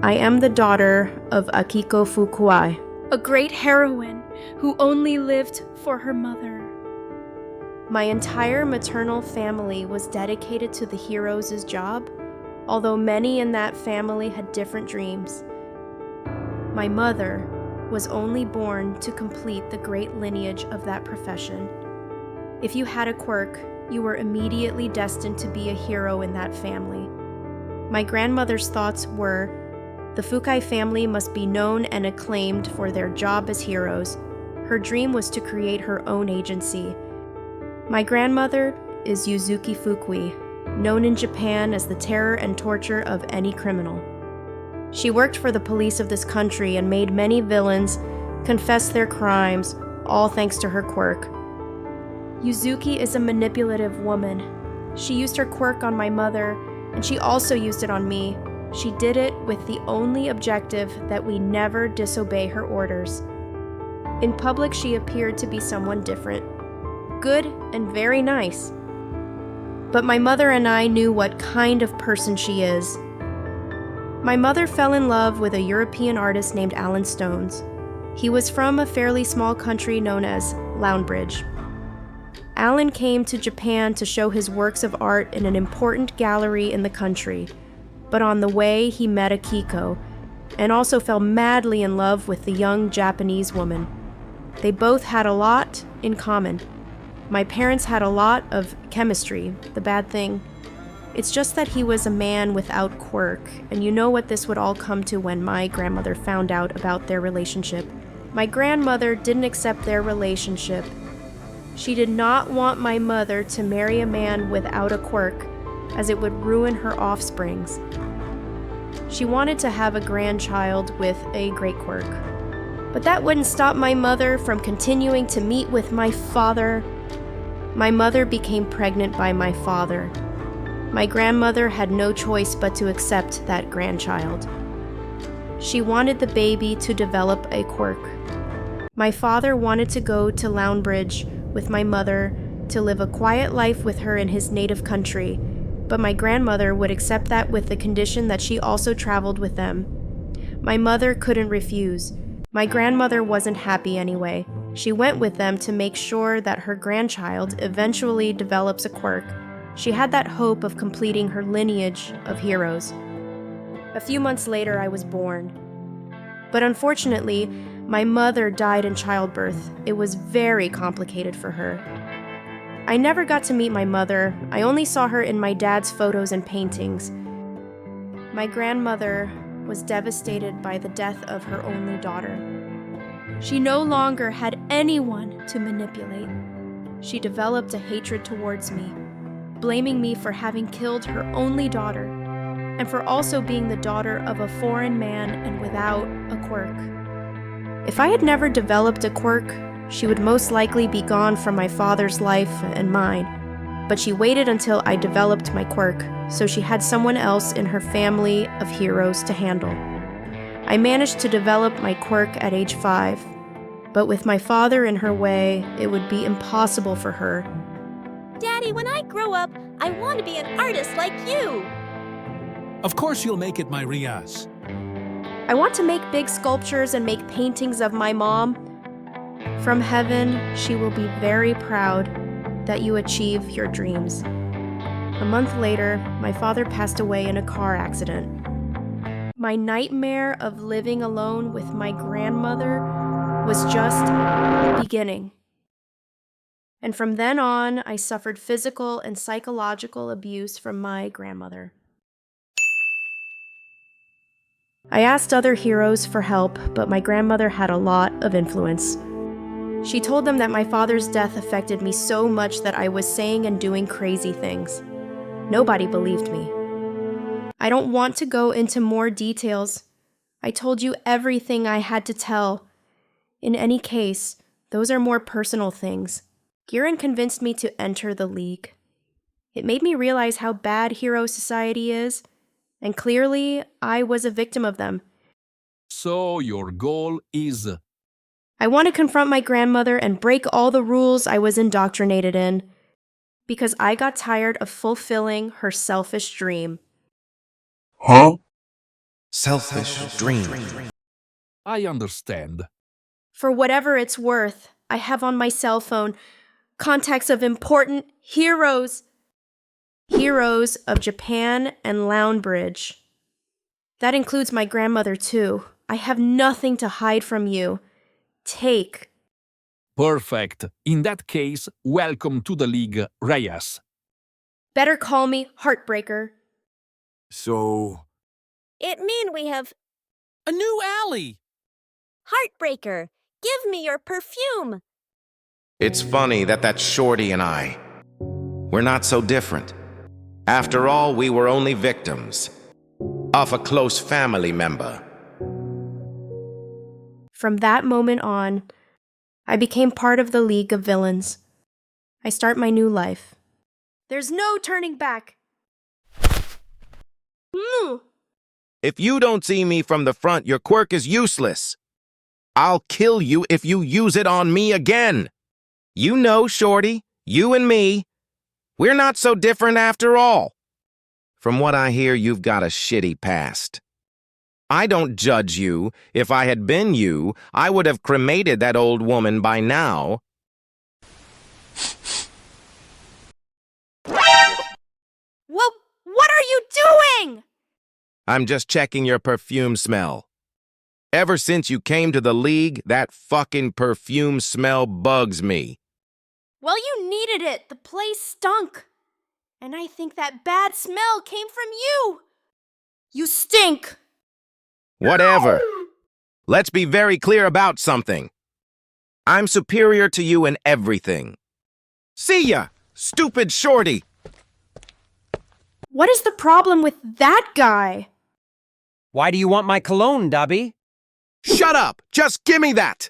I am the daughter of Akiko Fukuai, a great heroine who only lived for her mother. My entire maternal family was dedicated to the hero's job, although many in that family had different dreams. My mother was only born to complete the great lineage of that profession. If you had a quirk, you were immediately destined to be a hero in that family. My grandmother's thoughts were, the Fukai family must be known and acclaimed for their job as heroes. Her dream was to create her own agency. My grandmother is Yuzuki Fukui, known in Japan as the terror and torture of any criminal. She worked for the police of this country and made many villains confess their crimes, all thanks to her quirk. Yuzuki is a manipulative woman. She used her quirk on my mother, and she also used it on me. She did it with the only objective that we never disobey her orders. In public, she appeared to be someone different, good and very nice. But my mother and I knew what kind of person she is. My mother fell in love with a European artist named Alan Stones. He was from a fairly small country known as Lalenrasch. Alan came to Japan to show his works of art in an important gallery in the country, but on the way he met Akiko, and also fell madly in love with the young Japanese woman. They both had a lot in common. My parents had a lot of chemistry, the bad thing. It's just that he was a man without quirk, and you know what this would all come to when my grandmother found out about their relationship. My grandmother didn't accept their relationship. She did not want my mother to marry a man without a quirk, as it would ruin her offsprings. She wanted to have a grandchild with a great quirk. But that wouldn't stop my mother from continuing to meet with my father. My mother became pregnant by my father. My grandmother had no choice but to accept that grandchild. She wanted the baby to develop a quirk. My father wanted to go to Lalenrasch with my mother to live a quiet life with her in his native country, but my grandmother would accept that with the condition that she also traveled with them. My mother couldn't refuse. My grandmother wasn't happy anyway. She went with them to make sure that her grandchild eventually develops a quirk. She had that hope of completing her lineage of heroes. A few months later, I was born. But unfortunately, my mother died in childbirth. It was very complicated for her. I never got to meet my mother. I only saw her in my dad's photos and paintings. My grandmother was devastated by the death of her only daughter. She no longer had anyone to manipulate. She developed a hatred towards me, blaming me for having killed her only daughter, and for also being the daughter of a foreign man and without a quirk. If I had never developed a quirk, she would most likely be gone from my father's life and mine, but she waited until I developed my quirk, so she had someone else in her family of heroes to handle. I managed to develop my quirk at age 5, but with my father in her way, it would be impossible for her. Daddy, when I grow up, I want to be an artist like you. Of course you'll make it, my Riaz. I want to make big sculptures and make paintings of my mom. From heaven, she will be very proud that you achieve your dreams. A month later, my father passed away in a car accident. My nightmare of living alone with my grandmother was just beginning. And from then on, I suffered physical and psychological abuse from my grandmother. I asked other heroes for help, but my grandmother had a lot of influence. She told them that my father's death affected me so much that I was saying and doing crazy things. Nobody believed me. I don't want to go into more details. I told you everything I had to tell. In any case, those are more personal things. Giran convinced me to enter the League. It made me realize how bad hero society is, and clearly, I was a victim of them. So your goal is... I want to confront my grandmother and break all the rules I was indoctrinated in, because I got tired of fulfilling her selfish dream. Huh? Selfish dream. I understand. For whatever it's worth, I have on my cell phone contacts of important heroes. Heroes of Japan and Lounbridge. That includes my grandmother, too. I have nothing to hide from you. Take. Perfect. In that case, welcome to the League, Reyes. Better call me Heartbreaker. So, It mean we have a new alley! Heartbreaker. Give me your perfume. It's funny that Shorty and I, we're not so different. After all, we were only victims of a close family member. From that moment on, I became part of the League of Villains. I start my new life. There's no turning back. If you don't see me from the front, your quirk is useless. I'll kill you if you use it on me again. You know, Shorty, you and me, we're not so different after all. From what I hear, you've got a shitty past. I don't judge you. If I had been you, I would have cremated that old woman by now. Well, what are you doing? I'm just checking your perfume smell. Ever since you came to the League, that fucking perfume smell bugs me. Well, you needed it. The place stunk. And I think that bad smell came from you. You stink. Whatever. Let's be very clear about something. I'm superior to you in everything. See ya, stupid Shorty. What is the problem with that guy? Why do you want my cologne, Dubby? Shut up! Just gimme that!